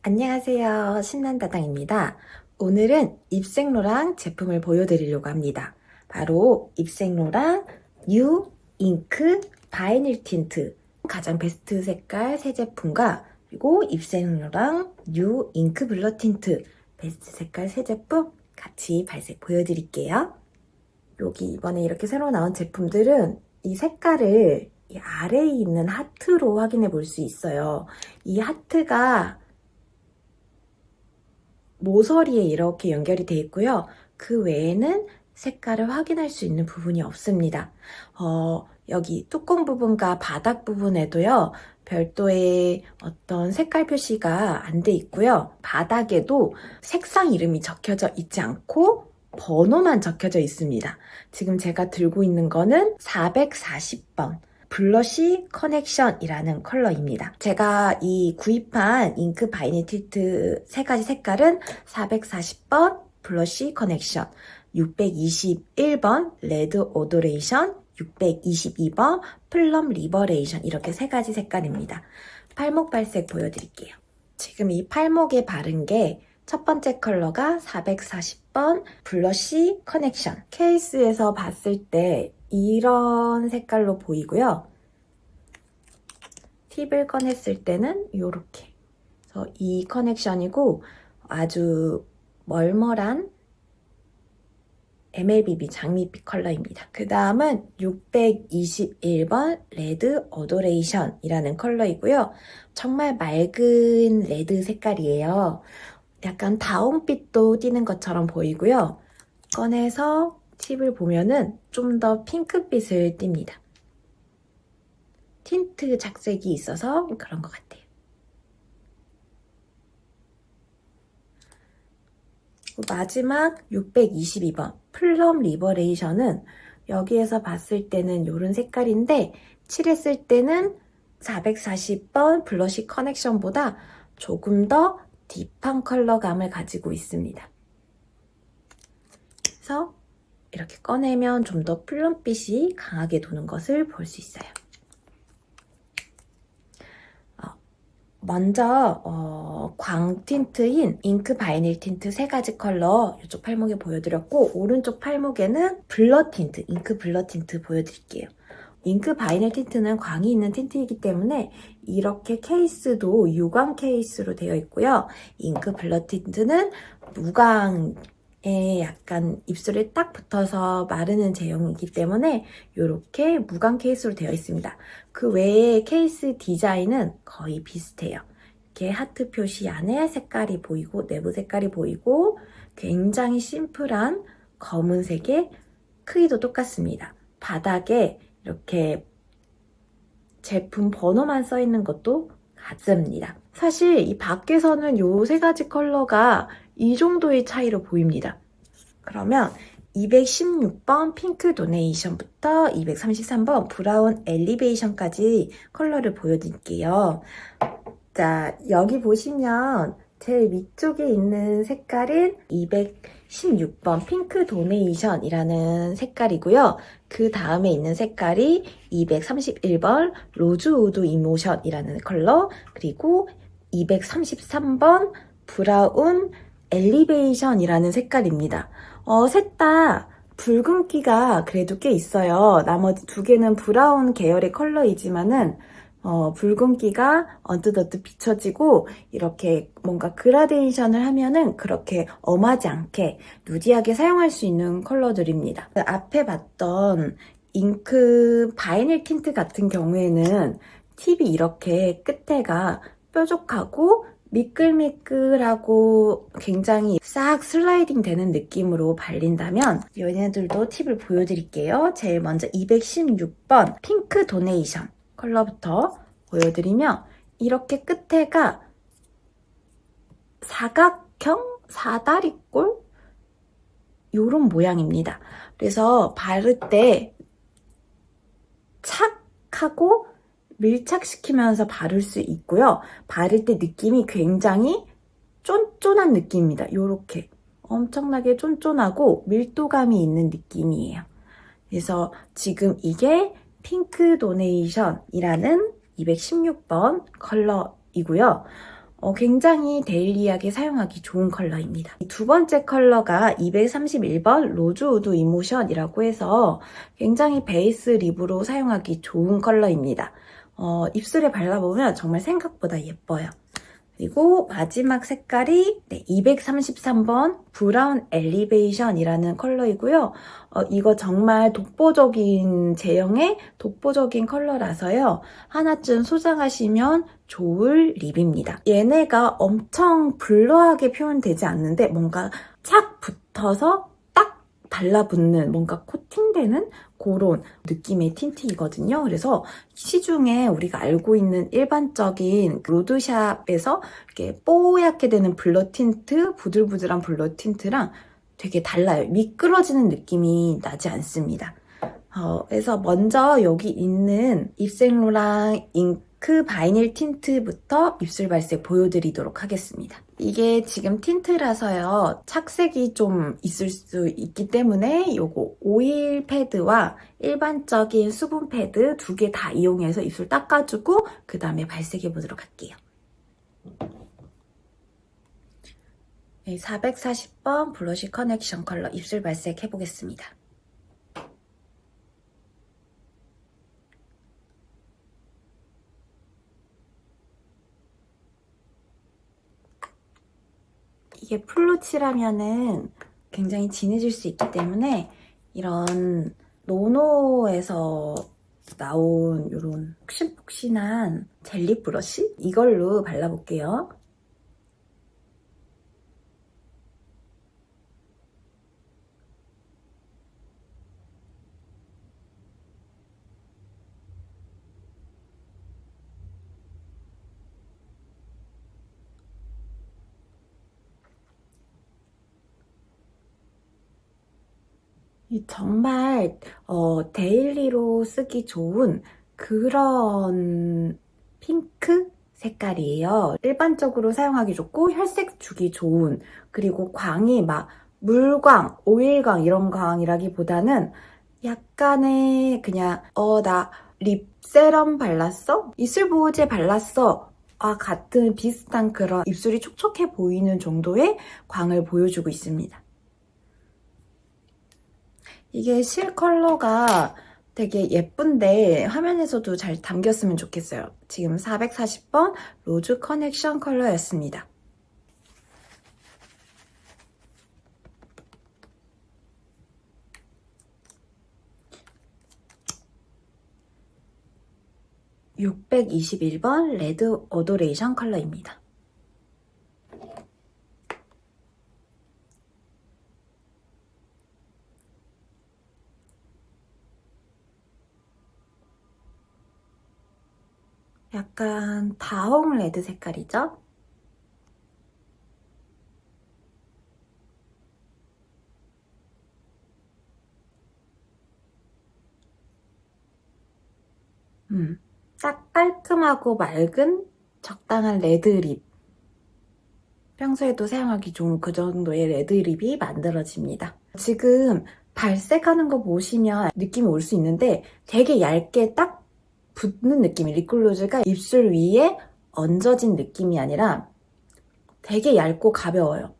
안녕하세요. 신난다당입니다. 오늘은 입생로랑 제품을 보여드리려고 합니다. 바로 입생로랑 뉴 잉크 바이닐 틴트 가장 베스트 색깔 세 제품과 그리고 입생로랑 뉴 잉크 블러 틴트 베스트 색깔 세 제품 같이 발색 보여드릴게요. 여기 이번에 이렇게 새로 나온 제품들은 이 색깔을 이 아래에 있는 하트로 확인해 볼 수 있어요. 이 하트가 모서리에 이렇게 연결이 되어 있고요. 그 외에는 색깔을 확인할 수 있는 부분이 없습니다. 여기 뚜껑 부분과 바닥 부분에도요. 별도의 어떤 색깔 표시가 안 돼 있고요. 바닥에도 색상 이름이 적혀져 있지 않고 번호만 적혀져 있습니다. 지금 제가 들고 있는 거는 440번. 블러쉬 커넥션이라는 컬러입니다. 제가 이 구입한 잉크 바이닐 틴트 세 가지 색깔은 440번 블러쉬 커넥션, 621번 레드 오도레이션, 622번 플럼 리버레이션 이렇게 세 가지 색깔입니다. 팔목 발색 보여드릴게요. 지금 이 팔목에 바른 게 첫 번째 컬러가 440번 블러쉬 커넥션. 케이스에서 봤을 때 이런 색깔로 보이고요. 팁을 꺼냈을 때는 이렇게. 그래서 이 커넥션이고 아주 멀멀한 MLBB 장미빛 컬러입니다. 그 다음은 621번 레드 어도레이션이라는 컬러이고요. 정말 맑은 레드 색깔이에요. 약간 다운빛도 띄는 것처럼 보이고요. 꺼내서 팁을 보면은 좀 더 핑크빛을 띱니다. 틴트 착색이 있어서 그런 것 같아요. 마지막 622번 플럼 리버레이션은 여기에서 봤을 때는 이런 색깔인데 칠했을 때는 440번 블러쉬 커넥션보다 조금 더 딥한 컬러감을 가지고 있습니다. 그래서 이렇게 꺼내면 좀 더 플럼빛이 강하게 도는 것을 볼 수 있어요. 먼저 광 틴트인 잉크 바이닐 틴트 세 가지 컬러 이쪽 팔목에 보여드렸고 오른쪽 팔목에는 블러 틴트, 잉크 블러 틴트 보여드릴게요. 잉크 바이닐 틴트는 광이 있는 틴트이기 때문에 이렇게 케이스도 유광 케이스로 되어 있고요. 잉크 블러 틴트는 무광에 약간 입술에 딱 붙어서 마르는 제형이기 때문에 이렇게 무광 케이스로 되어 있습니다. 그 외에 케이스 디자인은 거의 비슷해요. 이렇게 하트 표시 안에 색깔이 보이고 내부 색깔이 보이고 굉장히 심플한 검은색의 크기도 똑같습니다. 바닥에 이렇게 제품 번호만 써 있는 것도 같습니다. 사실 이 밖에서는 이 세 가지 컬러가 이 정도의 차이로 보입니다. 그러면 216번 핑크 도네이션부터 233번 브라운 엘리베이션까지 컬러를 보여드릴게요. 자, 여기 보시면 제일 위쪽에 있는 색깔은 216번 핑크 도네이션이라는 색깔이고요. 그 다음에 있는 색깔이 231번 로즈우드 이모션이라는 컬러, 그리고 233번 브라운 엘리베이션이라는 색깔입니다. 셋 다 붉은기가 그래도 꽤 있어요. 나머지 두 개는 브라운 계열의 컬러이지만은 붉은기가 언뜻언뜻 비춰지고 이렇게 뭔가 그라데이션을 하면은 그렇게 엄하지 않게 누디하게 사용할 수 있는 컬러들입니다. 앞에 봤던 잉크 바이닐 틴트 같은 경우에는 팁이 이렇게 끝에가 뾰족하고 미끌미끌하고 굉장히 싹 슬라이딩 되는 느낌으로 발린다면 얘네들도 팁을 보여드릴게요. 제일 먼저 216번 핑크 도네이션 컬러부터 보여드리면 이렇게 끝에가 사각형 사다리꼴 요런 모양입니다. 그래서 바를 때 착 하고 밀착시키면서 바를 수 있고요. 바를 때 느낌이 굉장히 쫀쫀한 느낌입니다. 요렇게 엄청나게 쫀쫀하고 밀도감이 있는 느낌이에요. 그래서 지금 이게 핑크 도네이션이라는 216번 컬러이고요. 굉장히 데일리하게 사용하기 좋은 컬러입니다. 두 번째 컬러가 231번 로즈우드 이모션이라고 해서 굉장히 베이스 립으로 사용하기 좋은 컬러입니다. 입술에 발라보면 정말 생각보다 예뻐요. 그리고 마지막 색깔이 233번 브라운 엘리베이션이라는 컬러이고요. 이거 정말 독보적인 제형의 독보적인 컬러라서요. 하나쯤 소장하시면 좋을 립입니다. 얘네가 엄청 블러하게 표현되지 않는데 뭔가 착 붙어서 딱 달라붙는 뭔가 코팅되는 그런 느낌의 틴트이거든요. 그래서 시중에 우리가 알고 있는 일반적인 로드샵에서 이렇게 뽀얗게 되는 블러 틴트, 부들부들한 블러 틴트랑 되게 달라요. 미끄러지는 느낌이 나지 않습니다. 그래서 먼저 여기 있는 입생로랑 잉크 바이닐 틴트부터 입술 발색 보여드리도록 하겠습니다. 이게 지금 틴트라서요. 착색이 좀 있을 수 있기 때문에 요거 오일 패드와 일반적인 수분 패드 두 개 다 이용해서 입술 닦아주고 그 다음에 발색해 보도록 할게요. 440번 블러쉬 커넥션 컬러 입술 발색 해보겠습니다. 이게 풀로 칠하면은 굉장히 진해질 수 있기 때문에 이런 노노에서 나온 이런 푹신푹신한 젤리 브러쉬? 이걸로 발라볼게요. 정말 데일리로 쓰기 좋은 그런 핑크 색깔이에요. 일반적으로 사용하기 좋고 혈색 주기 좋은, 그리고 광이 막 물광, 오일광 이런 광이라기보다는 약간의 그냥 나 립 세럼 발랐어? 입술 보호제 발랐어? 같은 비슷한 그런 입술이 촉촉해 보이는 정도의 광을 보여주고 있습니다. 이게 실 컬러가 되게 예쁜데 화면에서도 잘 담겼으면 좋겠어요. 지금 440번 로즈 커넥션 컬러였습니다. (621번) 레드 어도레이션 컬러입니다. 약간 다홍 레드 색깔이죠? 딱 깔끔하고 맑은 적당한 레드립. 평소에도 사용하기 좋은 그 정도의 레드립이 만들어집니다. 지금 발색하는 거 보시면 느낌이 올 수 있는데 되게 얇게 딱 붙는 느낌이, 립글로즈가 입술 위에 얹어진 느낌이 아니라 되게 얇고 가벼워요.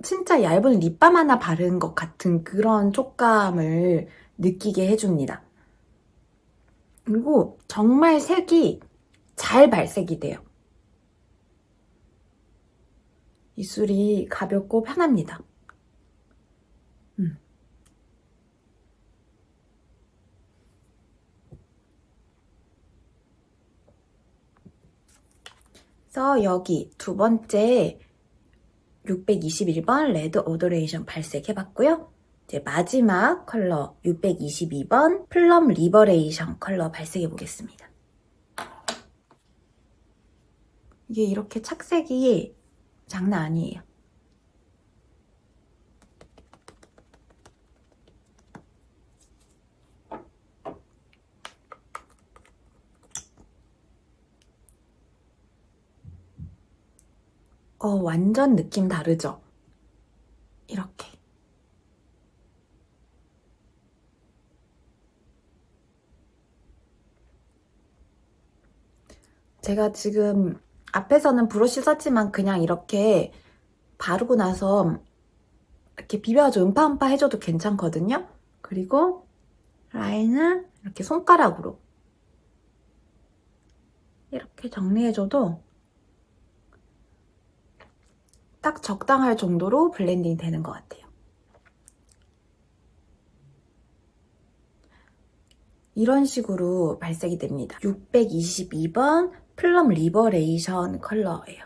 진짜 얇은 립밤 하나 바른 것 같은 그런 촉감을 느끼게 해줍니다. 그리고 정말 색이 잘 발색이 돼요. 입술이 가볍고 편합니다. 그래서 여기 두 번째 621번 레드 오도레이션 발색해봤고요. 이제 마지막 컬러 622번 플럼 리버레이션 컬러 발색해보겠습니다. 이게 이렇게 착색이 장난 아니에요. 완전 느낌 다르죠? 이렇게. 제가 지금 앞에서는 브러쉬 썼지만 그냥 이렇게 바르고 나서 이렇게 비벼가지고 음파음파 해줘도 괜찮거든요. 그리고 라인을 이렇게 손가락으로 이렇게 정리해줘도 딱 적당할 정도로 블렌딩 되는 것 같아요. 이런 식으로 발색이 됩니다. 622번 플럼 리버레이션 컬러예요.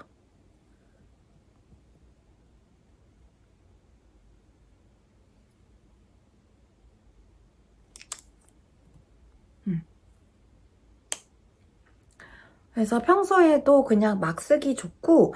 그래서 평소에도 그냥 막 쓰기 좋고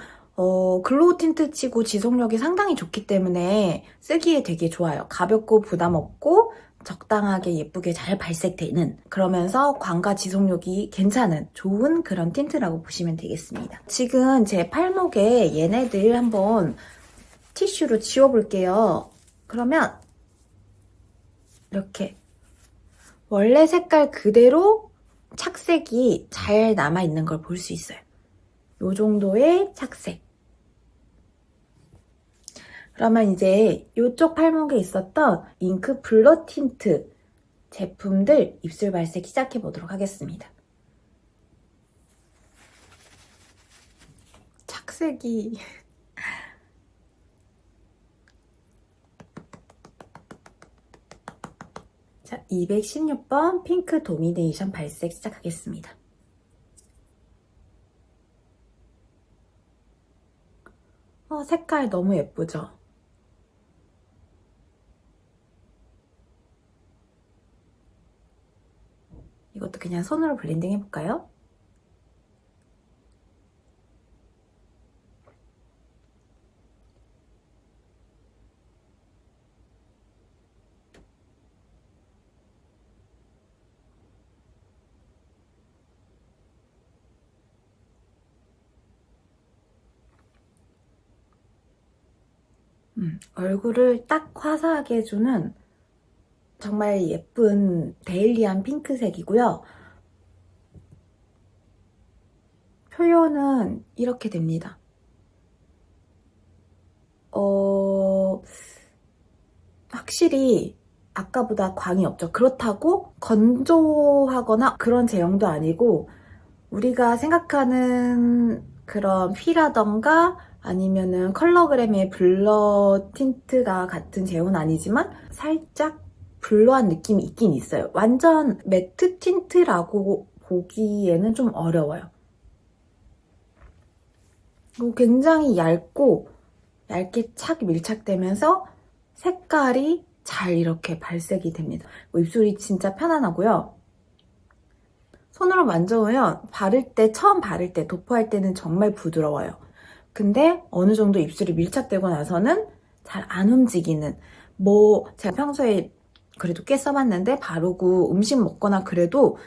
글로우 틴트 치고 지속력이 상당히 좋기 때문에 쓰기에 되게 좋아요. 가볍고 부담 없고 적당하게 예쁘게 잘 발색되는, 그러면서 광과 지속력이 괜찮은 좋은 그런 틴트라고 보시면 되겠습니다. 지금 제 팔목에 얘네들 한번 티슈로 지워볼게요. 그러면 이렇게 원래 색깔 그대로 착색이 잘 남아있는 걸 볼 수 있어요. 이 정도의 착색. 그러면 이제 이쪽 팔목에 있었던 잉크 블러 틴트 제품들 입술 발색 시작해 보도록 하겠습니다. 착색이 자, 216번 핑크 도미네이션 발색 시작하겠습니다. 색깔 너무 예쁘죠? 이것도 그냥 손으로 블렌딩 해볼까요? 얼굴을 딱 화사하게 해주는 정말 예쁜 데일리한 핑크색이고요. 표현은 이렇게 됩니다. 확실히 아까보다 광이 없죠. 그렇다고 건조하거나 그런 제형도 아니고 우리가 생각하는 그런 휘라던가 아니면은 컬러그램의 블러 틴트가 같은 제형은 아니지만 살짝 블러한 느낌이 있긴 있어요. 완전 매트 틴트라고 보기에는 좀 어려워요. 그리고 굉장히 얇게 착 밀착되면서 색깔이 잘 이렇게 발색이 됩니다. 입술이 진짜 편안하고요. 손으로 만져보면 처음 바를 때, 도포할 때는 정말 부드러워요. 근데 어느 정도 입술이 밀착되고 나서는 잘 안 움직이는, 제가 평소에 그래도 꽤 써봤는데 바르고 음식 먹거나 그래도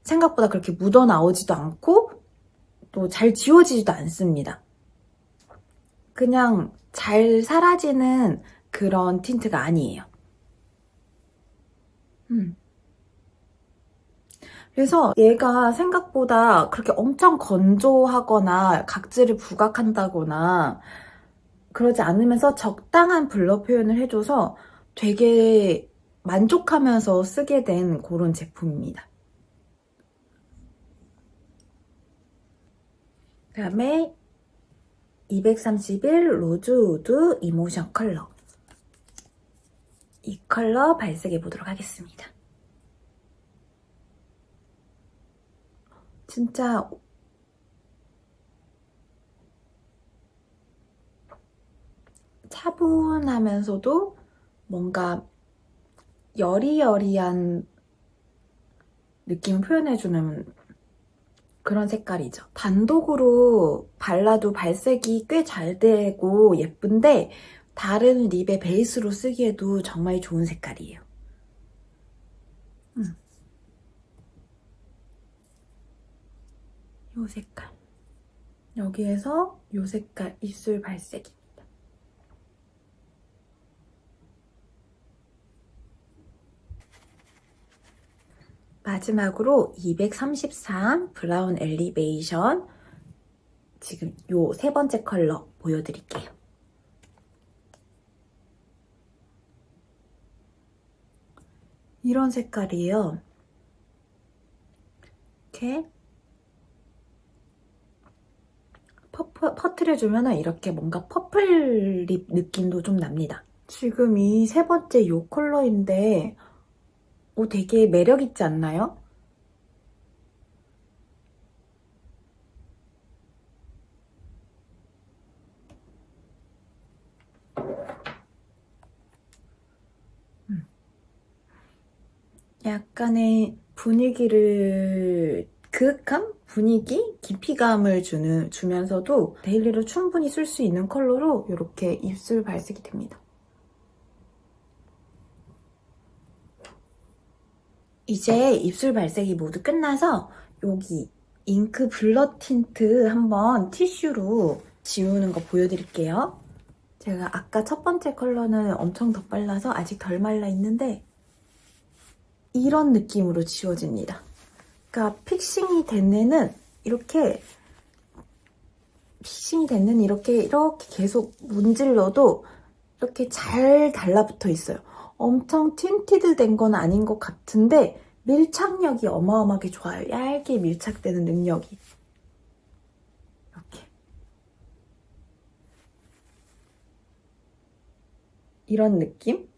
생각보다 그렇게 묻어 나오지도 않고 또 잘 지워지지도 않습니다. 그냥 잘 사라지는 그런 틴트가 아니에요. 그래서 얘가 생각보다 그렇게 엄청 건조하거나 각질을 부각한다거나 그러지 않으면서 적당한 블러 표현을 해줘서 되게 만족하면서 쓰게 된 그런 제품입니다. 그 다음에 231 로즈우드 이모션 컬러. 이 컬러 발색해 보도록 하겠습니다. 진짜 차분하면서도 뭔가 여리여리한 느낌을 표현해주는 그런 색깔이죠. 단독으로 발라도 발색이 꽤 잘 되고 예쁜데 다른 립의 베이스로 쓰기에도 정말 좋은 색깔이에요. 이 색깔. 여기에서 이 색깔 입술 발색입니다. 마지막으로 233 브라운 엘리베이션 지금 요 세 번째 컬러 보여드릴게요. 이런 색깔이에요. 이렇게 퍼트려주면 이렇게 뭔가 퍼플 립 느낌도 좀 납니다. 지금 이 세 번째 요 컬러인데 되게 매력있지 않나요? 약간의 분위기를 그윽한 분위기, 깊이감을 주면서도 데일리로 충분히 쓸 수 있는 컬러로 이렇게 입술 발색이 됩니다. 이제 입술 발색이 모두 끝나서 여기 잉크 블러 틴트 한번 티슈로 지우는 거 보여드릴게요. 제가 아까 첫 번째 컬러는 엄청 덧발라서 아직 덜 말라 있는데 이런 느낌으로 지워집니다. 그러니까 픽싱이 된 애는 이렇게 이렇게 계속 문질러도 이렇게 잘 달라붙어 있어요. 엄청 틴티드 된 건 아닌 것 같은데 밀착력이 어마어마하게 좋아요. 얇게 밀착되는 능력이. 이렇게. 이런 느낌?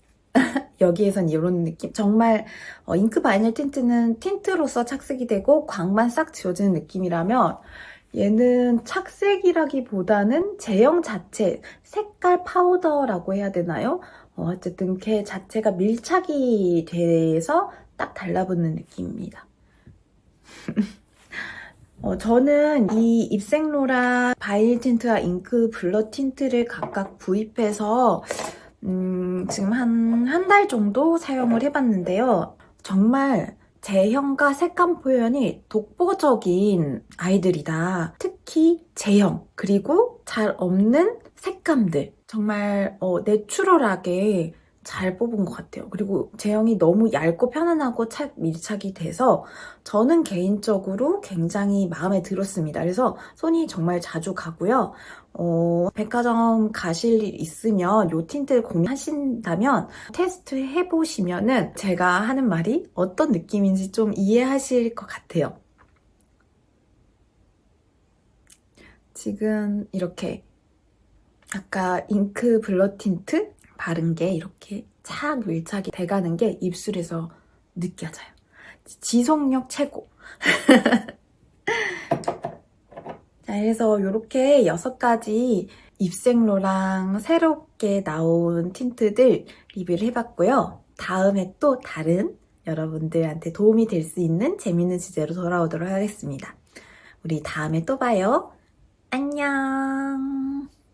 여기에선 이런 느낌? 정말 잉크 바이닐 틴트는 틴트로서 착색이 되고 광만 싹 지워지는 느낌이라면 얘는 착색이라기보다는 제형 자체, 색깔 파우더라고 해야 되나요? 어쨌든 걔 자체가 밀착이 돼서 딱 달라붙는 느낌입니다. 저는 이 입생로라 바이닐 틴트와 잉크 블러 틴트를 각각 구입해서 지금 한 달 정도 사용을 해봤는데요. 정말 제형과 색감 표현이 독보적인 아이들이다. 특히 제형, 그리고 잘 없는 색감들. 정말 내추럴하게 잘 뽑은 것 같아요. 그리고 제형이 너무 얇고 편안하고 밀착이 돼서 저는 개인적으로 굉장히 마음에 들었습니다. 그래서 손이 정말 자주 가고요. 백화점 가실 일 있으면 이 틴트를 고민하신다면 테스트 해보시면은 제가 하는 말이 어떤 느낌인지 좀 이해하실 것 같아요. 지금 이렇게 아까 잉크 블러 틴트 바른 게 이렇게 착 밀착이 돼가는 게 입술에서 느껴져요. 지속력 최고. 자, 그래서 이렇게 6가지 입생로랑 새롭게 나온 틴트들 리뷰를 해봤고요. 다음에 또 다른 여러분들한테 도움이 될 수 있는 재밌는 주제로 돌아오도록 하겠습니다. 우리 다음에 또 봐요. 안녕.